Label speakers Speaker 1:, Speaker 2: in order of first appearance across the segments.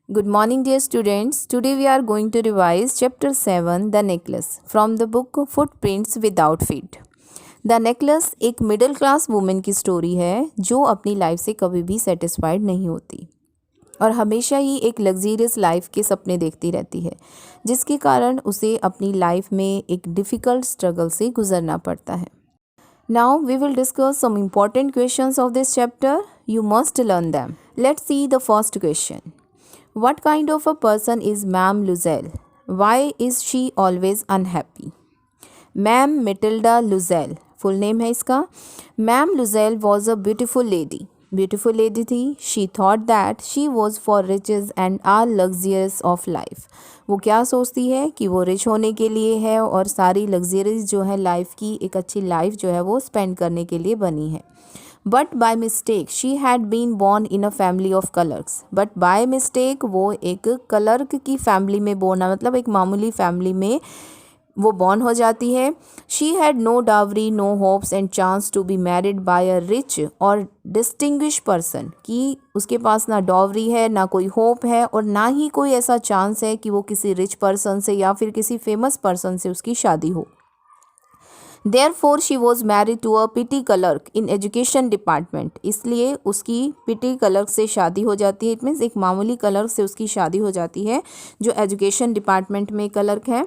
Speaker 1: Good morning, dear students. Today we are going to revise Chapter 7, The Necklace, from the book Footprints Without Feet. The necklace एक middle class women की story है जो अपनी life से कभी भी satisfied नहीं होती और हमेशा ही एक लग्जीरियस लाइफ के सपने देखती रहती है, जिसके कारण उसे अपनी लाइफ में एक डिफ़िकल्ट स्ट्रगल से गुजरना पड़ता है. Now we will discuss some important questions of this chapter. You must learn them. Let's see the first question. What kind of a person is Ma'am Luzelle? Why is she always unhappy? Ma'am Matilda Luzelle, full name है इसका. Ma'am Loisel was a beautiful lady. Beautiful lady थी. She thought that she was for riches and are luxurious of life. वो क्या सोचती है कि वो rich होने के लिए है और सारी लग्जरीज जो है लाइफ की, एक अच्छी लाइफ जो है वो स्पेंड करने के लिए बनी है. But by mistake she had been born in a family of colours. But by mistake वो एक क्लर्क की फैमिली में बोर्न, मतलब एक मामूली फैमिली में वो बॉर्न हो जाती है. She had no dowry, no hopes and chance to be married by a rich or distinguish person. कि उसके पास ना डावरी है, ना कोई होप है और ना ही कोई ऐसा चांस है कि वो किसी रिच पर्सन से या फिर किसी फेमस पर्सन से उसकी शादी हो. Therefore she was married to a petty clerk in education department. इसलिए उसकी petty clerk से शादी हो जाती है. इट मीन्स एक मामूली क्लर्क से उसकी शादी हो जाती है जो एजुकेशन डिपार्टमेंट में क्लर्क है.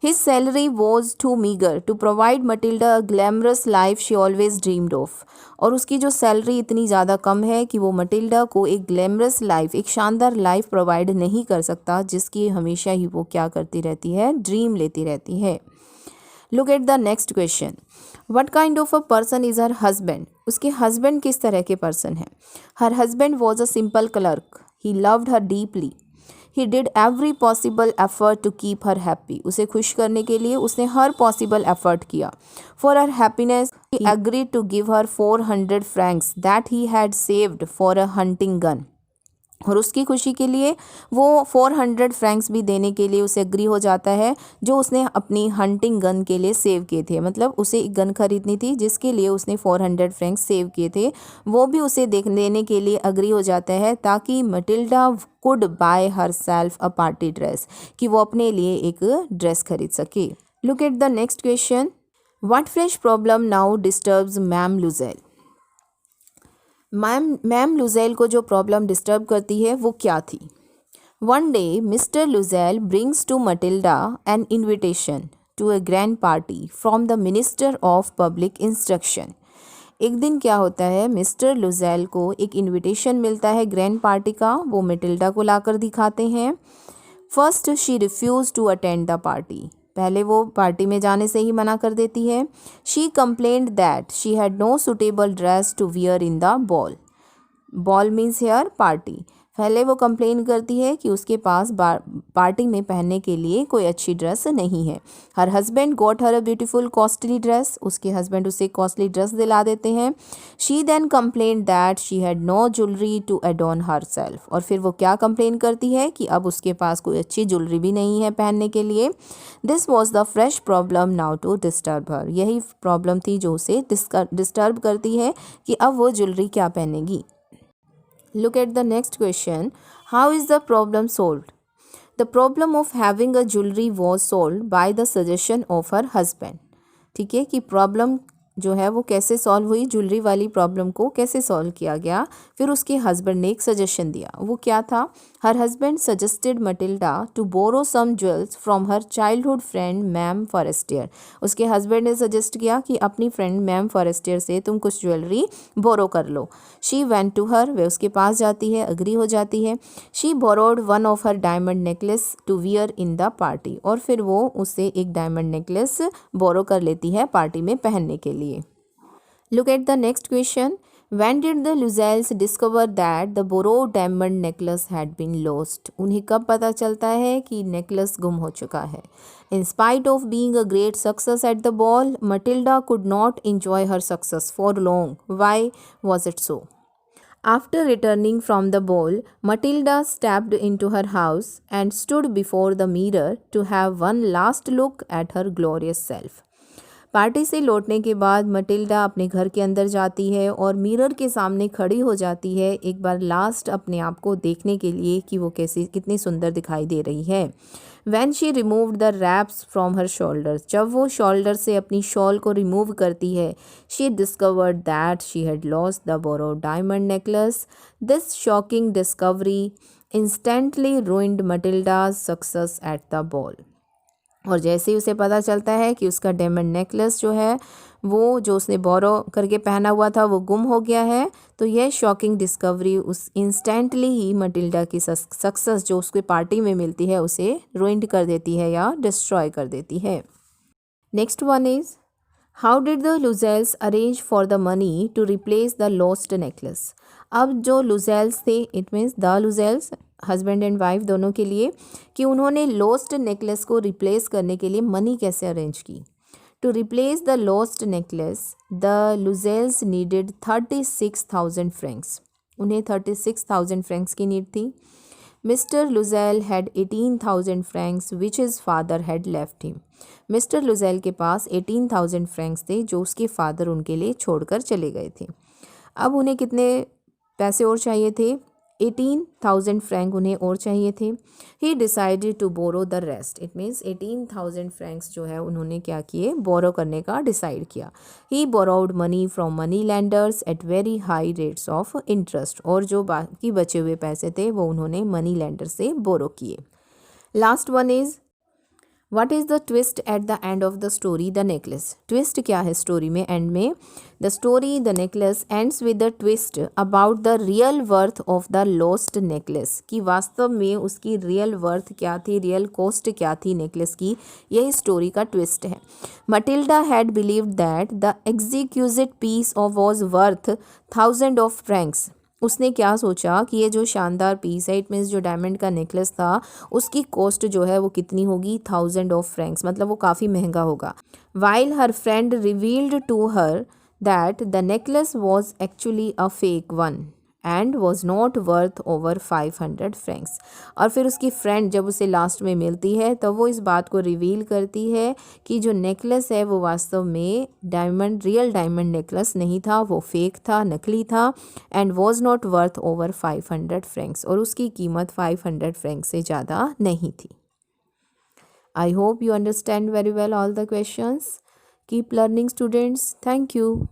Speaker 1: His salary was too meager to provide Matilda a glamorous life she always dreamed of. और उसकी जो सैलरी इतनी ज़्यादा कम है कि वो मटिल्डा को एक ग्लैमरस लाइफ, एक शानदार लाइफ प्रोवाइड नहीं कर सकता, जिसकी हमेशा ही वो क्या करती रहती है, ड्रीम लेती रहती है. Look at the next question. What kind of a person is her husband. उसके हस्बैंड किस तरह के पर्सन हैं. Her husband was a simple clerk. He loved her deeply. He did every possible effort to keep her happy. उसे खुश करने के लिए उसने हर पॉसिबल एफर्ट किया. For her happiness he agreed to give her 400 francs that he had saved for a hunting gun. और उसकी खुशी के लिए वो 400 फ्रैंक्स भी देने के लिए उसे एग्री हो जाता है जो उसने अपनी हंटिंग गन के लिए सेव किए थे. मतलब उसे एक गन खरीदनी थी जिसके लिए उसने 400 फ्रैंक्स सेव किए थे. वो भी उसे देने के लिए एग्री हो जाता है ताकि Matilda could buy herself a party dress, कि वो अपने लिए एक ड्रेस खरीद सके. Look at the next question. What fresh problem now disturbs ma'am Loisel. Ma'am Loisel को जो प्रॉब्लम डिस्टर्ब करती है वो क्या थी. One day mister Loisel brings to Matilda an invitation to a grand party from the minister of public instruction. एक दिन क्या होता है, मिस्टर लुजेल को एक इन्विटेशन मिलता है ग्रैंड पार्टी का. वो मटिल्डा को लाकर दिखाते हैं. First she refuse to attend the party. पहले वो पार्टी में जाने से ही मना कर देती है. She complained that she had no suitable dress to wear in the ball. Ball means hair party. पहले वो कंप्लेन करती है कि उसके पास पार्टी में पहनने के लिए कोई अच्छी ड्रेस नहीं है. Her husband got her a beautiful costly dress. उसके हस्बैंड उसे कॉस्टली ड्रेस दिला देते हैं. She then complain that she had no jewellery to adorn herself. और फिर वो क्या कंप्लेन करती है कि अब उसके पास कोई अच्छी ज्वेलरी भी नहीं है पहनने के लिए. This was the fresh problem now to disturb her. यही प्रॉब्लम थी जो उसे डिस्टर्ब करती है कि अब वो ज्वेलरी क्या पहनेगी. Look at the next question. How is the problem solved? The problem of having a jewelry was solved by the suggestion of her husband. ठीक है कि प्रॉब्लम जो है वो कैसे सॉल्व हुई, ज्वेलरी वाली प्रॉब्लम को कैसे सॉल्व किया गया. फिर उसके हस्बैंड ने एक सजेशन दिया. वो क्या था. Her husband suggested Matilda to borrow some jewels from her childhood friend ma'am Forestier. उसके हस्बैंड ने सजेस्ट किया कि अपनी फ्रेंड मैम फॉरेस्टियर से तुम कुछ ज्वेलरी बोरो कर लो. She went to her. वे उसके पास जाती है, अग्री हो जाती है. She borrowed one of her diamond necklace to wear in the party. और फिर वो उससे एक डायमंड नेकलेस बोरो कर लेती है पार्टी में पहनने के लिए. Look at the next question. When did the Luzelles discover that the borrowed diamond necklace had been lost? उन्हें कब पता चलता है कि नेकलेस गुम हो चुका है. In spite of being a great success at the ball, Matilda could not enjoy her success for long. Why was it so? After returning from the ball, Matilda stepped into her house and stood before the mirror to have one last look at her glorious self. Party से लौटने के बाद Matilda अपने घर के अंदर जाती है और मिरर के सामने खड़ी हो जाती है एक बार लास्ट अपने आप को देखने के लिए कि वो कैसी कितनी सुंदर दिखाई दे रही है। When she removed the wraps from her shoulders, जब वो शोल्डर से अपनी शॉल को रिमूव करती है, she discovered that she had lost the borrowed diamond necklace. This shocking discovery instantly ruined Matilda's success at the ball. और जैसे ही उसे पता चलता है कि उसका डायमंड नेकलेस जो है वो जो उसने बोरो करके पहना हुआ था वो गुम हो गया है, तो यह शॉकिंग डिस्कवरी उस इंस्टेंटली ही मटिल्डा की सक्सेस जो उसके पार्टी में मिलती है उसे रुइंड कर देती है या डिस्ट्रॉय कर देती है। Next one is how did the Loisels arrange for the money to replace the lost necklace. अब जो लुजेल्स थे, it means the Loisels husband and wife दोनों के लिए, कि उन्होंने लॉस्ट नेकलेस को रिप्लेस करने के लिए मनी कैसे अरेंज की। To replace the lost necklace the Loisels needed 36,000 francs. उन्हें 36,000 फ्रैंक्स की नीड थी। Mister Loisel had 18,000 francs which his father had left him. Mister Loisel के पास 18,000 फ्रैंक्स थे जो उसके फादर उनके लिए छोड़कर चले गए थे। अब उन्हें कितने पैसे और चाहिए थे? 18,000 फ्रैंक उन्हें और चाहिए थे। He decided to borrow the rest. It means 18,000 francs जो है उन्होंने क्या किए, बोरो करने का डिसाइड किया। He borrowed money from money lenders at very high rates of interest. और जो बाकी बचे हुए पैसे थे वो उन्होंने मनी लैंडर से बोरो किए। Last one is what is the twist at the end of the story the necklace. Twist क्या है स्टोरी में एंड में? The story the necklace ends with the twist about the real worth of the lost necklace, कि वास्तव में उसकी real worth क्या थी, रियल कॉस्ट क्या थी नेकलेस की, यही स्टोरी का ट्विस्ट है। Matilda had believed that the executed piece of was worth 1000 of francs. उसने क्या सोचा कि ये जो शानदार पीस है, इट मीन्स जो डायमंड का नेकलेस था, उसकी कॉस्ट जो है वो कितनी होगी? 1000 ऑफ फ्रैंक्स, मतलब वो काफ़ी महंगा होगा। While her friend revealed to her that the necklace was actually a fake one and was not worth over 500 francs. और फिर उसकी फ्रेंड जब उसे लास्ट में मिलती है तब वो इस बात को रिवील करती है कि जो नेकलेस है वो वास्तव में रियल डायमंड नेकलेस नहीं था, वो फेक था, नकली था, and was not worth over 500 francs, और उसकी कीमत 500 फ्रैंक्स से ज़्यादा नहीं थी। I hope you understand very well all the questions. Keep learning, students. Thank you.